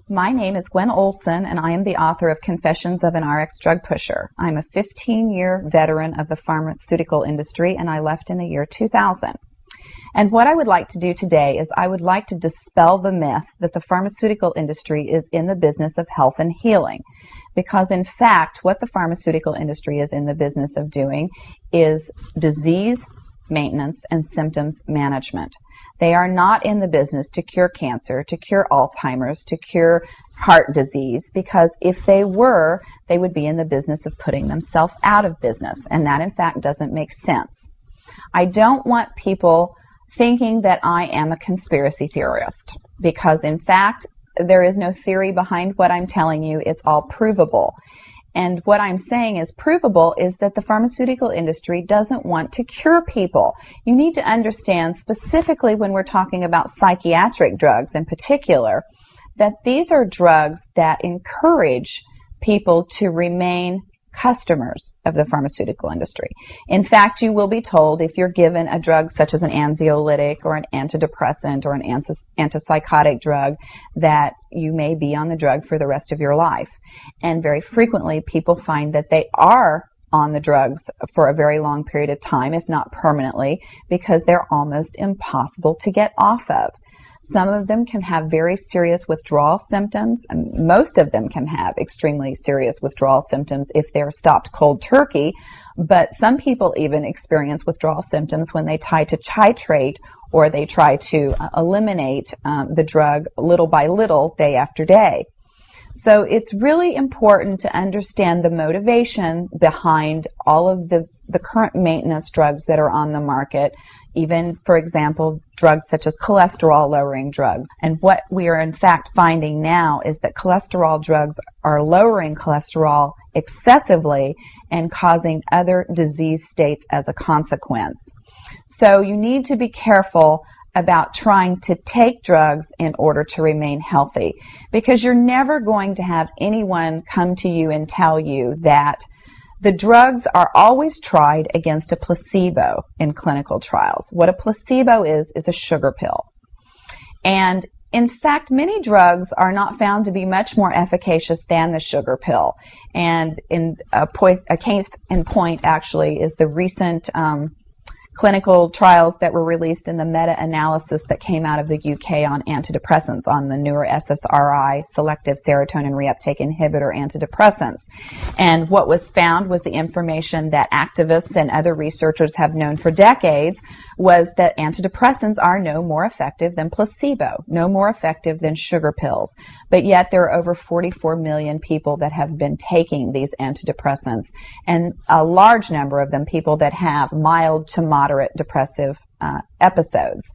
My name is Gwen Olson, and I am the author of Confessions of an RX Drug Pusher. I'm a 15-year veteran of the pharmaceutical industry, and I left in the year 2000. And what I would like to do today is I would like to dispel the myth that the pharmaceutical industry is in the business of health and healing. Because in fact, what the pharmaceutical industry is in the business of doing is disease maintenance and symptoms management. They are not in the business to cure cancer, to cure Alzheimer's, to cure heart disease, because if they were, they would be in the business of putting themselves out of business, and that in fact doesn't make sense. I don't want people thinking that I am a conspiracy theorist, because in fact there is no theory behind what I'm telling you. It's all provable. And what I'm saying is provable is that the pharmaceutical industry doesn't want to cure people. You need to understand, specifically when we're talking about psychiatric drugs in particular, that these are drugs that encourage people to remain customers of the pharmaceutical industry. In fact, you will be told if you're given a drug such as an anxiolytic or an antidepressant or an antipsychotic drug that you may be on the drug for the rest of your life. And very frequently people find that they are on the drugs for a very long period of time, if not permanently, because they're almost impossible to get off of. Some of them can have very serious withdrawal symptoms, and most of them can have extremely serious withdrawal symptoms if they're stopped cold turkey, but some people even experience withdrawal symptoms when they try to titrate or they try to eliminate the drug little by little, day after day. So it's really important to understand the motivation behind all of the current maintenance drugs that are on the market, even, for example, drugs such as cholesterol-lowering drugs. And what we are in fact finding now is that cholesterol drugs are lowering cholesterol excessively and causing other disease states as a consequence. So you need to be careful about trying to take drugs in order to remain healthy, because you're never going to have anyone come to you and tell you that the drugs are always tried against a placebo in clinical trials. What a placebo is a sugar pill. And in fact, many drugs are not found to be much more efficacious than the sugar pill. And in a case in point actually is the recent clinical trials that were released in the meta-analysis that came out of the UK on antidepressants, on the newer SSRI, selective serotonin reuptake inhibitor antidepressants. And what was found was the information that activists and other researchers have known for decades, was that antidepressants are no more effective than placebo, no more effective than sugar pills. But yet there are over 44 million people that have been taking these antidepressants, and a large number of them people that have mild to moderate depressive episodes.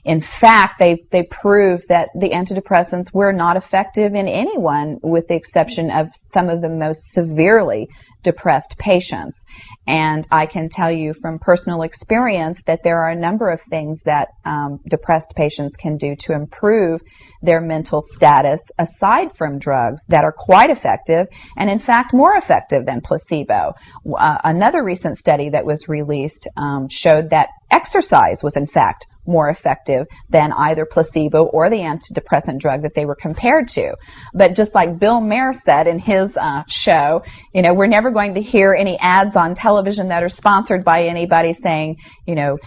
In fact, they prove that the antidepressants were not effective in anyone with the exception of some of the most severely depressed patients. And I can tell you from personal experience that there are a number of things that depressed patients can do to improve their mental status aside from drugs that are quite effective, and in fact more effective than placebo. Another recent study that was released showed that exercise was in fact more effective than either placebo or the antidepressant drug that they were compared to. But just like Bill Maher said in his show, you know, we're never going to hear any ads on television that are sponsored by anybody saying, you know,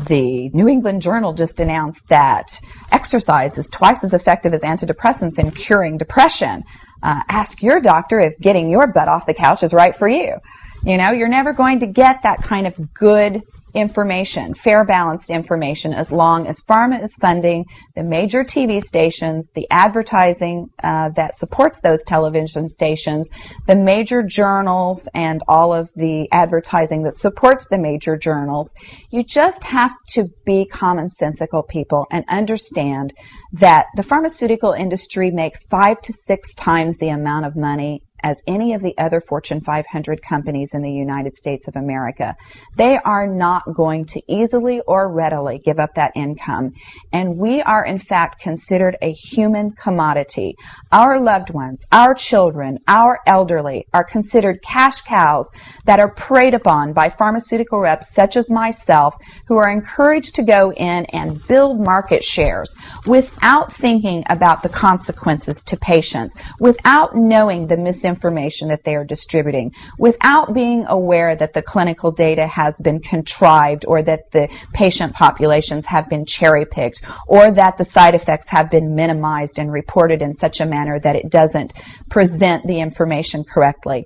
the New England Journal just announced that exercise is twice as effective as antidepressants in curing depression. Ask your doctor if getting your butt off the couch is right for you. You know, you're never going to get that kind of good information, fair, balanced information, as long as pharma is funding the major TV stations, the advertising that supports those television stations, the major journals, and all of the advertising that supports the major journals. You just have to be commonsensical people and understand that the pharmaceutical industry makes 5 to 6 times the amount of money as any of the other Fortune 500 companies in the United States of America. They are not not going to easily or readily give up that income. And we are, in fact, considered a human commodity. Our loved ones, our children, our elderly are considered cash cows that are preyed upon by pharmaceutical reps such as myself, who are encouraged to go in and build market shares without thinking about the consequences to patients, without knowing the misinformation that they are distributing, without being aware that the clinical data has been contrived, or that the patient populations have been cherry-picked, or that the side effects have been minimized and reported in such a manner that it doesn't present the information correctly.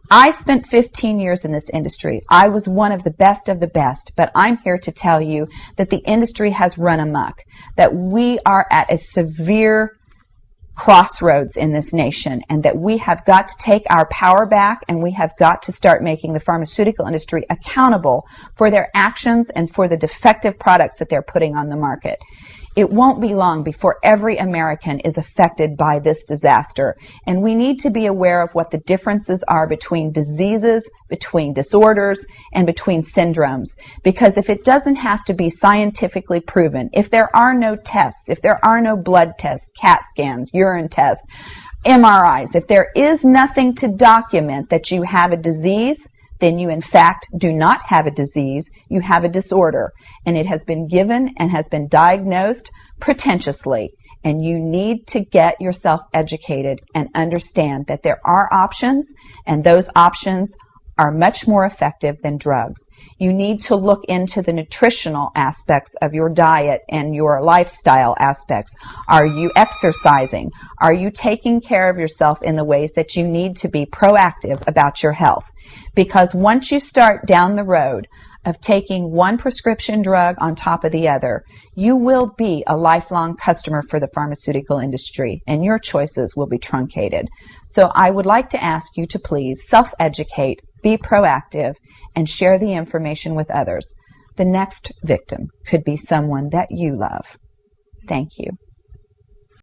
I spent 15 years in this industry. I was one of the best, but I'm here to tell you that the industry has run amok, that we are at a severe crossroads in this nation, and that we have got to take our power back, and we have got to start making the pharmaceutical industry accountable for their actions and for the defective products that they're putting on the market. It won't be long before every American is affected by this disaster, and we need to be aware of what the differences are between diseases, between disorders, and between syndromes. Because if it doesn't have to be scientifically proven, if there are no tests, if there are no blood tests, CAT scans, urine tests, MRIs, if there is nothing to document that you have a disease, then you in fact do not have a disease, you have a disorder, and it has been given and has been diagnosed pretentiously, and you need to get yourself educated and understand that there are options, and those options are much more effective than drugs. You need to look into the nutritional aspects of your diet and your lifestyle aspects. Are you exercising? Are you taking care of yourself in the ways that you need to be proactive about your health? Because once you start down the road of taking one prescription drug on top of the other, you will be a lifelong customer for the pharmaceutical industry, and your choices will be truncated. So I would like to ask you to please self-educate, be proactive, and share the information with others. The next victim could be someone that you love. Thank you.